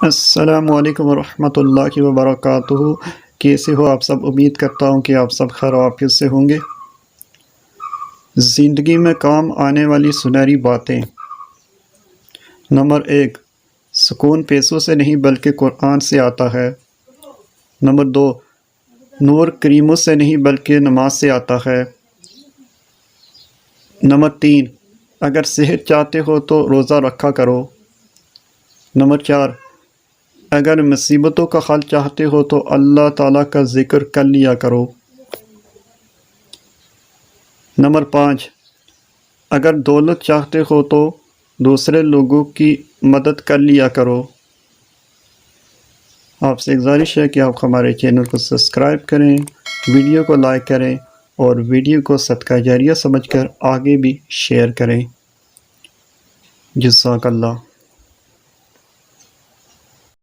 السلام علیکم ورحمۃ اللہ وبرکاتہ۔ کیسے ہو آپ سب؟ امید کرتا ہوں کہ آپ سب خیر و عافیت سے ہوں گے۔ زندگی میں کام آنے والی سنہری باتیں۔ نمبر 1، سکون پیسوں سے نہیں بلکہ قرآن سے آتا ہے۔ نمبر 2، نور کریموں سے نہیں بلکہ نماز سے آتا ہے۔ نمبر 3، اگر صحت چاہتے ہو تو روزہ رکھا کرو۔ نمبر 4، اگر مصیبتوں کا حل چاہتے ہو تو اللہ تعالیٰ کا ذکر کر لیا کرو۔ نمبر 5، اگر دولت چاہتے ہو تو دوسرے لوگوں کی مدد کر لیا کرو۔ آپ سے گزارش ہے کہ آپ ہمارے چینل کو سبسکرائب کریں، ویڈیو کو لائک کریں اور ویڈیو کو صدقہ جاریہ سمجھ کر آگے بھی شیئر کریں۔ جزاک اللہ۔